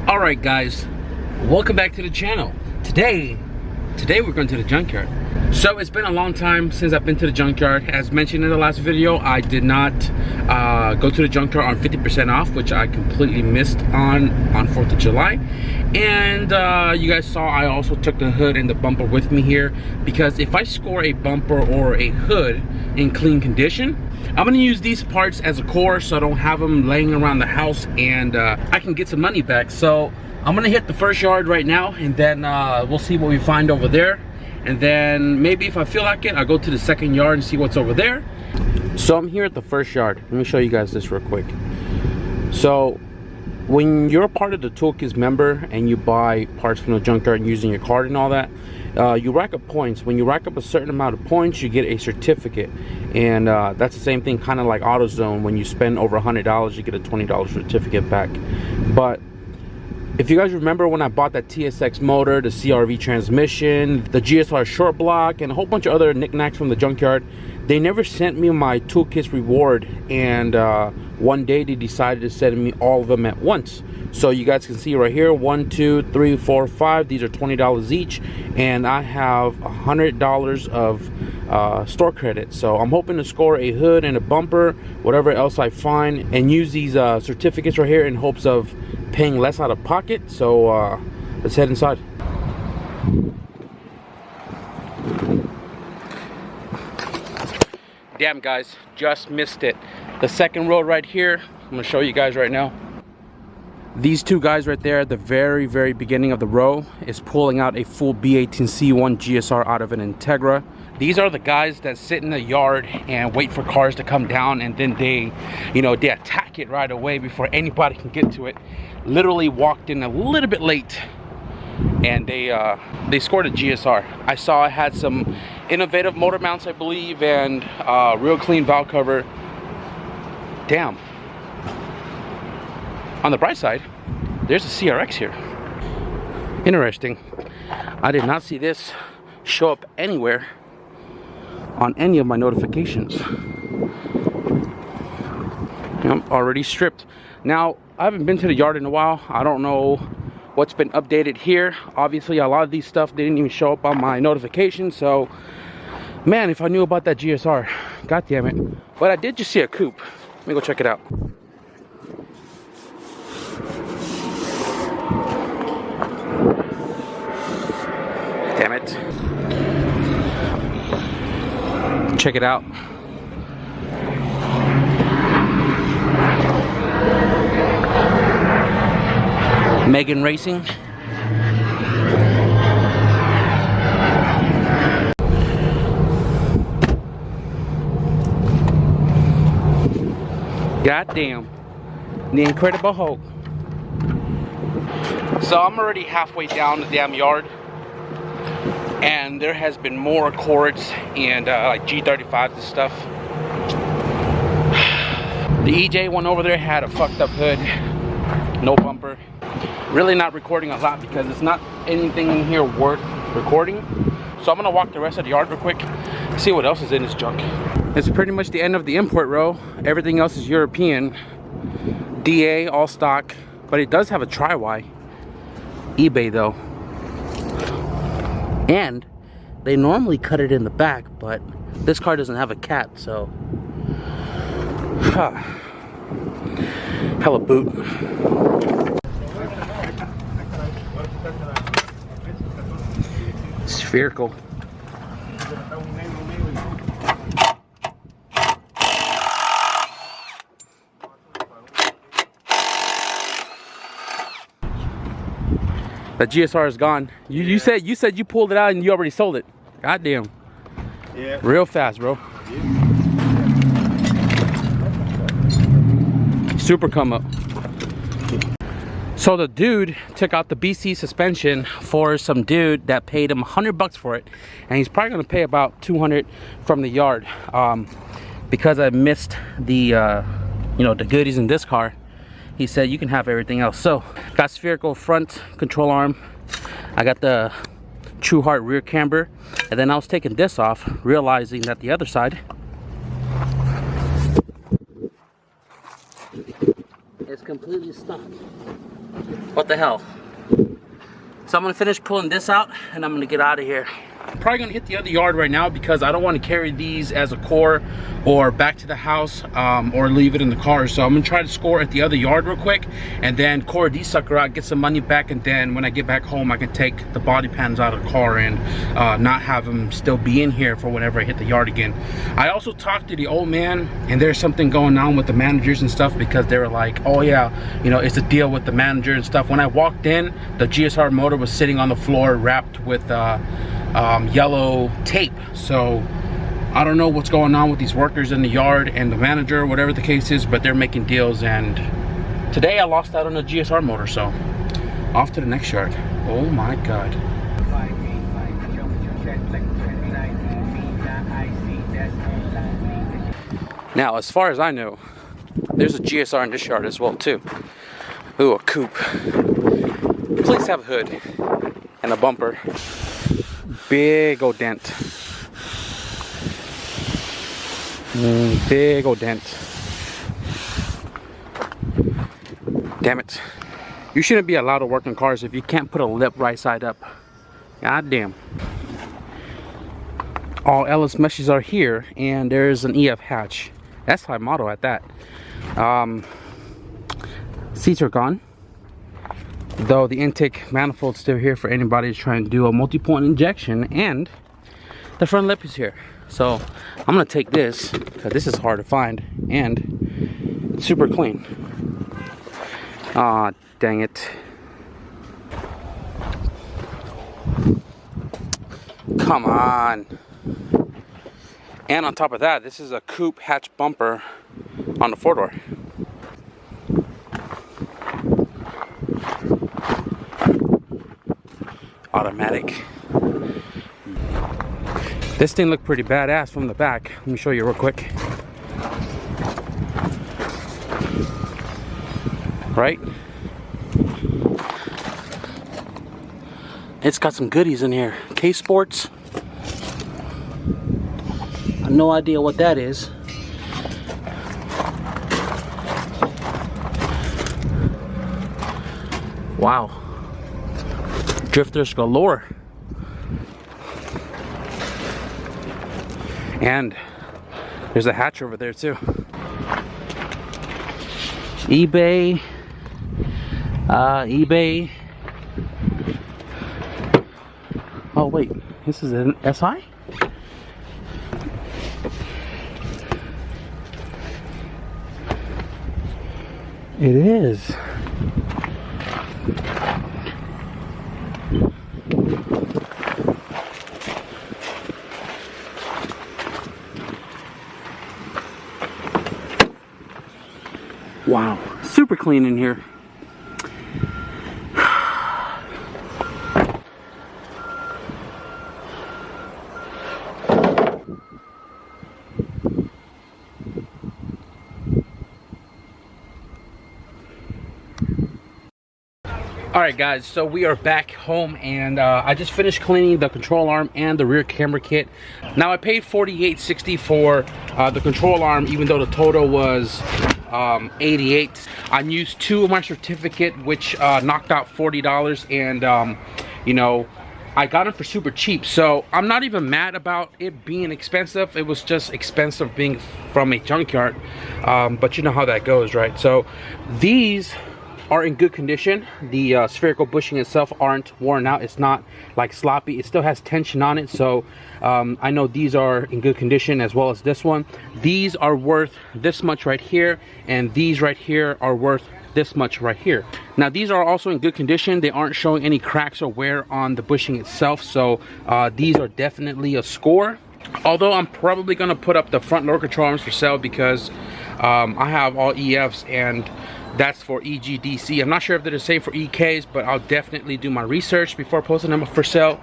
Alright guys, welcome back to the channel. Today we're going to the junkyard. So it's been a long time since I've been to the junkyard. As mentioned in the last video, I did not go to the junkyard on 50% off, which I completely missed on 4th of July. And you guys saw I also took the hood and the bumper with me here, because if I score a bumper or a hood in clean condition, I'm gonna use these parts as a core so I don't have them laying around the house, and I can get some money back. So I'm gonna hit the first yard right now, and then we'll see what we find over there. And then maybe if I feel like it, I'll go to the second yard and see what's over there. So I'm here at the first yard. Let me show you guys this real quick. So when you're a part of the Toolkits member and you buy parts from the junkyard using your card and all that, you rack up points. When you rack up a certain amount of points, you get a certificate. And that's the same thing, kind of like AutoZone. When you spend over $100, you get a $20 certificate back. But if you guys remember when I bought that TSX motor, the CRV transmission, the GSR short block, and a whole bunch of other knickknacks from the junkyard, they never sent me my Toolkits reward. And one day they decided to send me all of them at once. So you guys can see right here, 1, 2, 3, 4, 5. These are $20 each, and I have $100 of store credit. So I'm hoping to score a hood and a bumper, whatever else I find, and use these certificates right here in hopes of paying less out of pocket. So let's head inside. Damn guys, just missed it. The second road right here, I'm gonna show you guys right now. These two guys right there at the very beginning of the row is pulling out a full B18C1 GSR out of an Integra. These are the guys that sit in the yard and wait for cars to come down, and then they attack it right away before anybody can get to it. Literally walked in a little bit late, and they scored a GSR. I saw it had some innovative motor mounts, I believe, and real clean valve cover. Damn. On the bright side, there's a CRX here. Interesting. I did not see this show up anywhere on any of my notifications. I'm already stripped. Now, I haven't been to the yard in a while. I don't know what's been updated here. Obviously, a lot of these stuff didn't even show up on my notifications. So, man, if I knew about that GSR, god damn it. But I did just see a coupe. Let me go check it out. Damn it. Check it out. Megan Racing. Goddamn. The Incredible Hulk. So I'm already halfway down the damn yard, and there has been more Accords and like G35s and stuff. The EJ one over there had a fucked up hood, no bumper. Really not recording a lot because it's not anything in here worth recording. So I'm gonna walk the rest of the yard real quick, see what else is in this junk. It's pretty much the end of the import row. Everything else is European. DA, all stock, but it does have a tri-Y. eBay though. And they normally cut it in the back, but This car doesn't have a cat, so hella boot. Spherical. The GSR is gone. You said you pulled it out and you already sold it. Goddamn. Yeah. Real fast, bro. Yeah. Super come up. So the dude took out the BC suspension for some dude that paid him $100 for it, and he's probably gonna pay about 200 from the yard. Because I missed the you know, the goodies in this car. He said you can have everything else. So got spherical front control arm. I got the True Heart rear camber, and then I was taking this off, realizing that the other side is completely stuck. What the hell? So I'm gonna finish pulling this out and I'm gonna get out of here. I'm probably gonna hit the other yard right now because I don't want to carry these as a core or back to the house, or leave it in the car. So I'm gonna try to score at the other yard real quick and then core these sucker out, get some money back, and then when I get back home I can take the body panels out of the car and not have them still be in here for whenever I hit the yard again. I also talked to the old man, and there's something going on with the managers and stuff, because they were like, oh yeah, you know, it's a deal with the manager and stuff. When I walked in, the GSR motor was sitting on the floor wrapped with yellow tape. So I don't know what's going on with these workers in the yard and the manager, whatever the case is, but they're making deals, and today I lost out on the GSR motor, so off to the next yard. Oh my god. Now, as far as I know, there's a GSR in this yard as well too. Ooh, a coupe. Please have a hood and a bumper. Big old dent. Big old dent. Damn it. You shouldn't be allowed to work in cars if you can't put a lip right side up. God damn. All Ellis meshes are here, and there's an EF hatch. That's high model at that. Seats are gone, though the intake manifold's still here for anybody who's trying to do a multi-point injection, and the front lip is here. So I'm gonna take this because this is hard to find and it's super clean. Aw, dang it. Come on. And on top of that, this is a coupe hatch bumper on the four-door. Automatic. This thing looked pretty badass from the back. Let me show you real quick. Right? It's got some goodies in here. K-Sports. I have no idea what that is. Wow. Drifters galore. And there's a hatch over there too. eBay. eBay. Oh wait, this is an SI? It is. Wow, super clean in here. Alright guys, so we are back home, and I just finished cleaning the control arm and the rear camera kit. Now I paid $48.60 for the control arm, even though the total was $88. I used 2 of my certificate, which knocked out $40, and you know, I got them for super cheap, so I'm not even mad about it being expensive. It was just expensive being from a junkyard, but you know how that goes, right? So these are in good condition. The spherical bushing itself aren't worn out. It's not like sloppy. It still has tension on it, so I know these are in good condition, as well as this one. These are worth this much right here, and these right here are worth this much right here. Now these are also in good condition. They aren't showing any cracks or wear on the bushing itself, so these are definitely a score. Although I'm probably going to put up the front lower control arms for sale, because I have all EFs and that's for EGDC. I'm not sure if they're the same for EKs, but I'll definitely do my research before posting them for sale.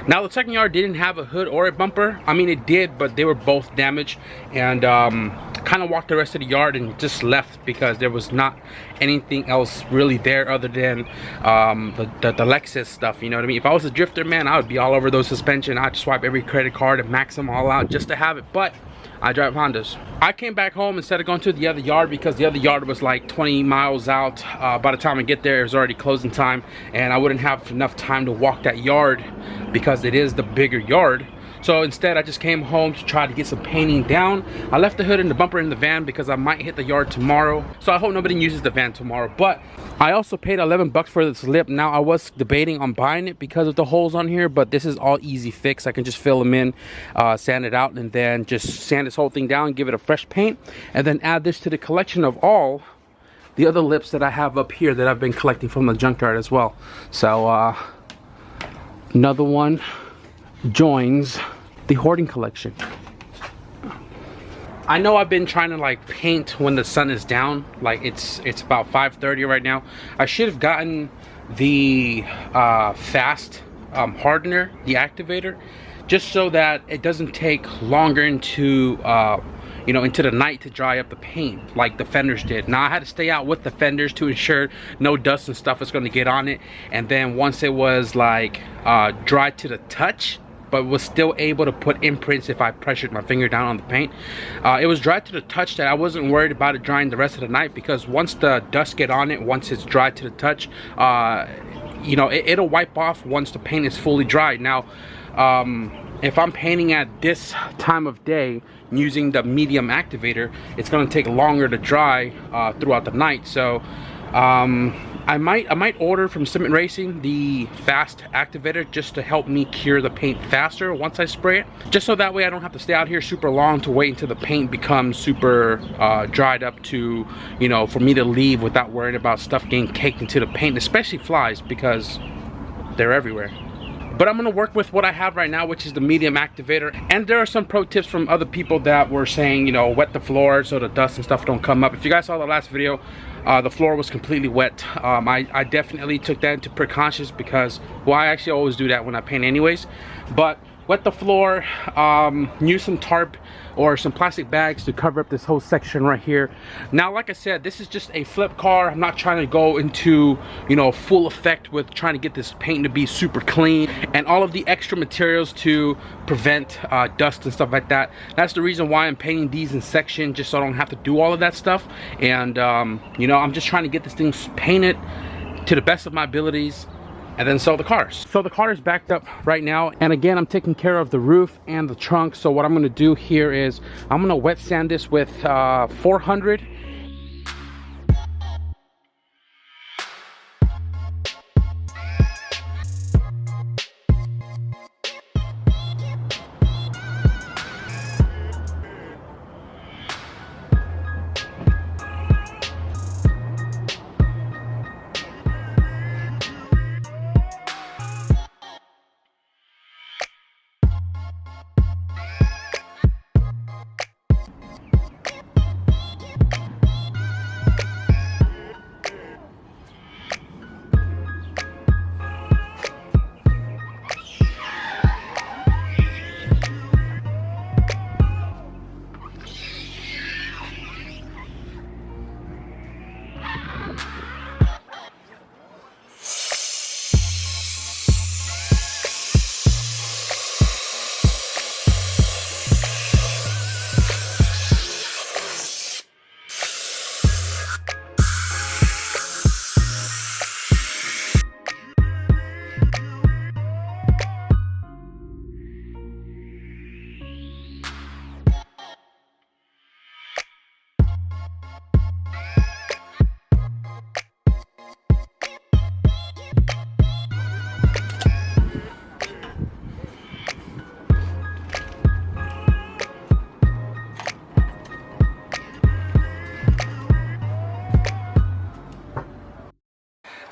Now the second yard didn't have a hood or a bumper. I mean, it did, but they were both damaged, and kind of walked the rest of the yard and just left because there was not anything else really there other than the Lexus stuff, you know what I mean? If I was a drifter, man, I would be all over those suspension. I'd swipe every credit card and max them all out just to have it, but I drive Hondas. I came back home instead of going to the other yard, because the other yard was like 20 miles out. By the time I get there, it was already closing time, and I wouldn't have enough time to walk that yard because it is the bigger yard. So instead, I just came home to try to get some painting down. I left the hood and the bumper in the van because I might hit the yard tomorrow. So I hope nobody uses the van tomorrow. But I also paid 11 bucks for this lip. Now I was debating on buying it because of the holes on here, but this is all easy fix. I can just fill them in, sand it out, and then just sand this whole thing down, give it a fresh paint, and then add this to the collection of all the other lips that I have up here that I've been collecting from the junkyard as well. So another one joins the hoarding collection. I know I've been trying to like paint when the sun is down. Like it's about 5:30 right now. I should have gotten the fast hardener, the activator, just so that it doesn't take longer into you know, into the night to dry up the paint like the fenders did. Now I had to stay out with the fenders to ensure no dust and stuff is going to get on it, and then once it was like dry to the touch, but was still able to put imprints if I pressured my finger down on the paint. It was dry to the touch that I wasn't worried about it drying the rest of the night, because once the dust get on it, once it's dry to the touch, you know, it'll wipe off once the paint is fully dried. Now, if I'm painting at this time of day using the medium activator, it's gonna take longer to dry throughout the night. So I might order from Cement Racing the fast activator just to help me cure the paint faster once I spray it, just so that way I don't have to stay out here super long to wait until the paint becomes super dried up to, you know, for me to leave without worrying about stuff getting caked into the paint, especially flies, because they're everywhere. But I'm gonna work with what I have right now, which is the medium activator. And there are some pro tips from other people that were saying, you know, wet the floor so the dust and stuff don't come up. If you guys saw the last video, the floor was completely wet. I definitely took that into precautions because, well, I actually always do that when I paint anyways. But wet the floor, use some tarp or some plastic bags to cover up this whole section right here. Now, like I said, this is just a flip car. I'm not trying to go into, you know, full effect with trying to get this paint to be super clean and all of the extra materials to prevent dust and stuff like that. That's the reason why I'm painting these in section, just so I don't have to do all of that stuff. And you know, I'm just trying to get this thing painted to the best of my abilities and then sell the cars. So the car is backed up right now, and again, I'm taking care of the roof and the trunk. So what I'm going to do here is I'm going to wet sand this with 400.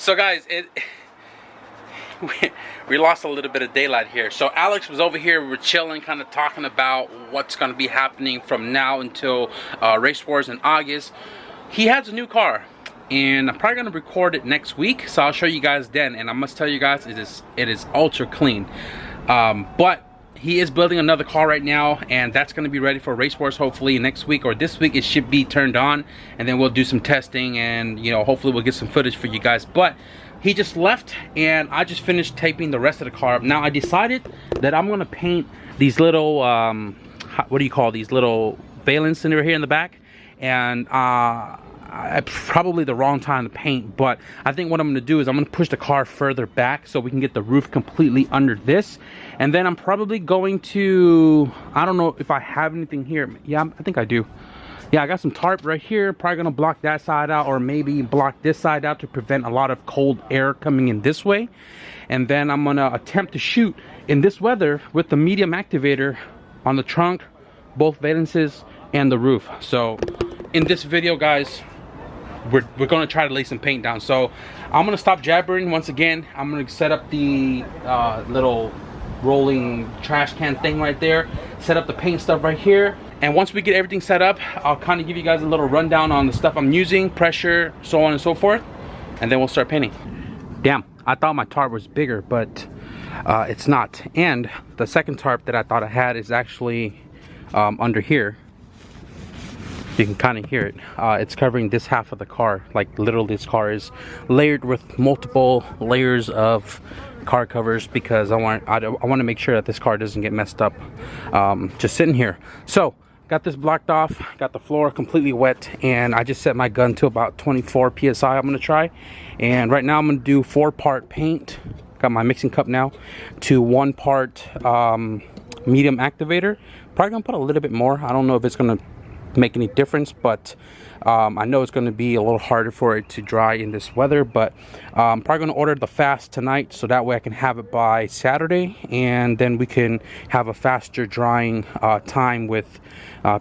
So guys, we lost a little bit of daylight here. So Alex was over here, we were chilling, kind of talking about what's going to be happening from now until Race Wars in August. He has a new car, and I'm probably going to record it next week, so I'll show you guys then. And I must tell you guys, it is ultra clean. But he is building another car right now, and that's going to be ready for Race Wars hopefully next week or this week. It should be turned on, and then we'll do some testing, and you know, hopefully we'll get some footage for you guys. But he just left, and I just finished taping the rest of the car up. Now I decided that I'm going to paint these little what do you call these little valence in here in the back, and probably the wrong time to paint, but I think what I'm going to do is I'm going to push the car further back so we can get the roof completely under this. And then I'm probably going to, I don't know if I have anything here. Yeah, I think I do. Yeah, I got some tarp right here. Probably going to block that side out, or maybe block this side out to prevent a lot of cold air coming in this way. And then I'm going to attempt to shoot in this weather with the medium activator on the trunk, both valences, and the roof. So in this video, guys, we're going to try to lay some paint down. So I'm going to stop jabbering once again. I'm going to set up the little rolling trash can thing right there, set up the paint stuff right here, and once we get everything set up, I'll kind of give you guys a little rundown on the stuff I'm using, pressure, so on and so forth, and then we'll start painting. Damn, I thought my tarp was bigger, but it's not. And the second tarp that I thought I had is actually under here. You can kind of hear it. It's covering this half of the car. Like literally, this car is layered with multiple layers of car covers because I want to make sure that this car doesn't get messed up just sitting here. So got this blocked off, got the floor completely wet, and I just set my gun to about 24 psi. I'm going to try, and right now I'm going to do 4-part paint. Got my mixing cup now to 1-part medium activator. Probably gonna put a little bit more. I don't know if it's gonna make any difference, but I know it's going to be a little harder for it to dry in this weather, but I'm probably going to order the fast tonight so that way I can have it by Saturday, and then we can have a faster drying time with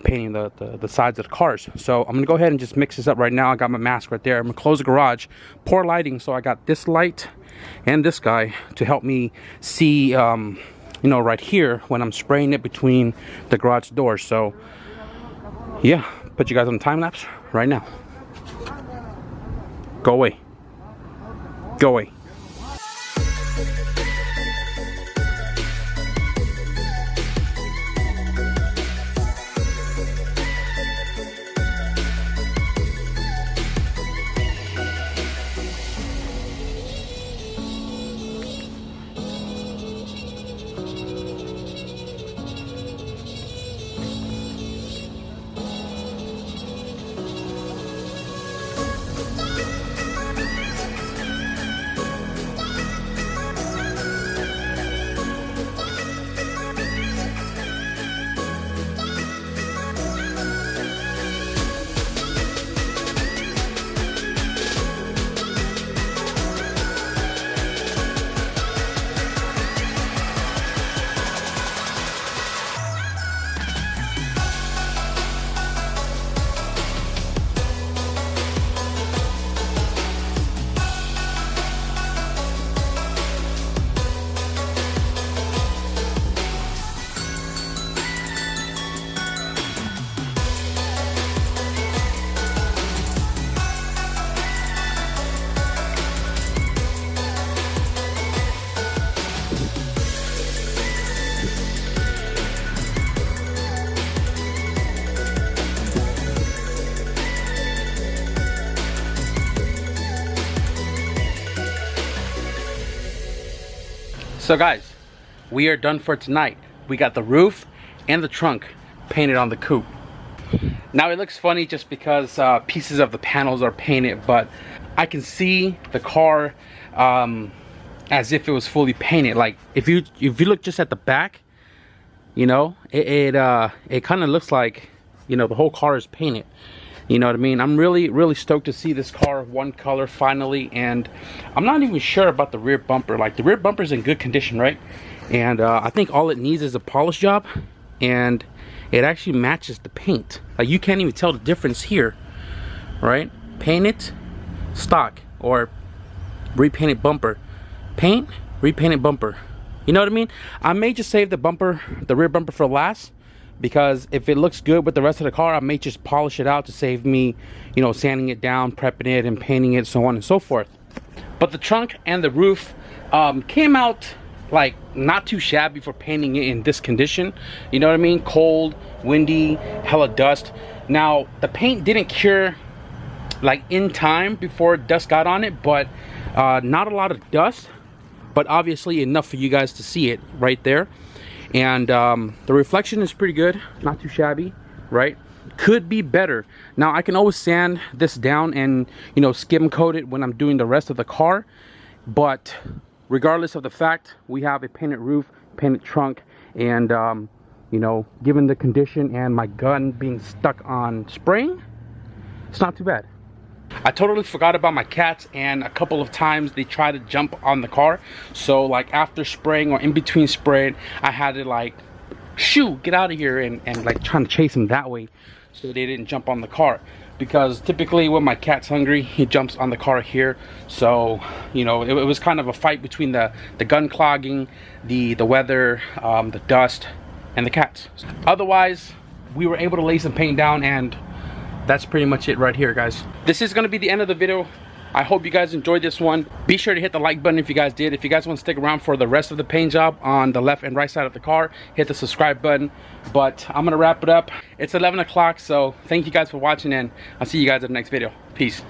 painting the sides of the cars. So I'm going to go ahead and just mix this up right now. I got my mask right there. I'm going to close the garage, poor lighting, so I got this light and this guy to help me see you know, right here when I'm spraying it between the garage doors. So yeah, put you guys on the time lapse right now. Go away. Go away. So guys, we are done for tonight. We got the roof and the trunk painted on the coupe. Now it looks funny just because pieces of the panels are painted, but I can see the car as if it was fully painted. Like if you look just at the back, you know, it kind of looks like, you know, the whole car is painted. You know what I mean? I'm really stoked to see this car one color finally, and I'm not even sure about the rear bumper. Like the rear bumper's in good condition, right? And I think all it needs is a polish job, and it actually matches the paint. Like you can't even tell the difference here, right? Painted, stock, or repainted bumper. Paint, repainted bumper. You know what I mean? I may just save the bumper, the rear bumper, for last, because if it looks good with the rest of the car, I may just polish it out to save me, you know, sanding it down, prepping it, and painting it, so on and so forth. But the trunk and the roof came out like not too shabby for painting it in this condition. You know what I mean? Cold, windy, hella dust. Now the paint didn't cure like in time before dust got on it, but not a lot of dust, but obviously enough for you guys to see it right there. And the reflection is pretty good, not too shabby, right? Could be better. Now I can always sand this down and, you know, skim coat it when I'm doing the rest of the car, but regardless of the fact, we have a painted roof, painted trunk, and you know, given the condition and my gun being stuck on spraying, it's not too bad. I totally forgot about my cats, and a couple of times they try to jump on the car. So like after spraying or in between spraying, I had to like, shoo, get out of here, and like trying to chase them that way so they didn't jump on the car. Because typically when my cat's hungry, he jumps on the car here. So, you know, it was kind of a fight between the gun clogging, the weather, the dust, and the cats. Otherwise, we were able to lay some paint down, and that's pretty much it right here, guys. This is gonna be the end of the video. I hope you guys enjoyed this one. Be sure to hit the like button if you guys did. If you guys want to stick around for the rest of the paint job on the left and right side of the car, hit the subscribe button. But I'm gonna wrap it up. It's 11 o'clock, so thank you guys for watching, and I'll see you guys in the next video. Peace.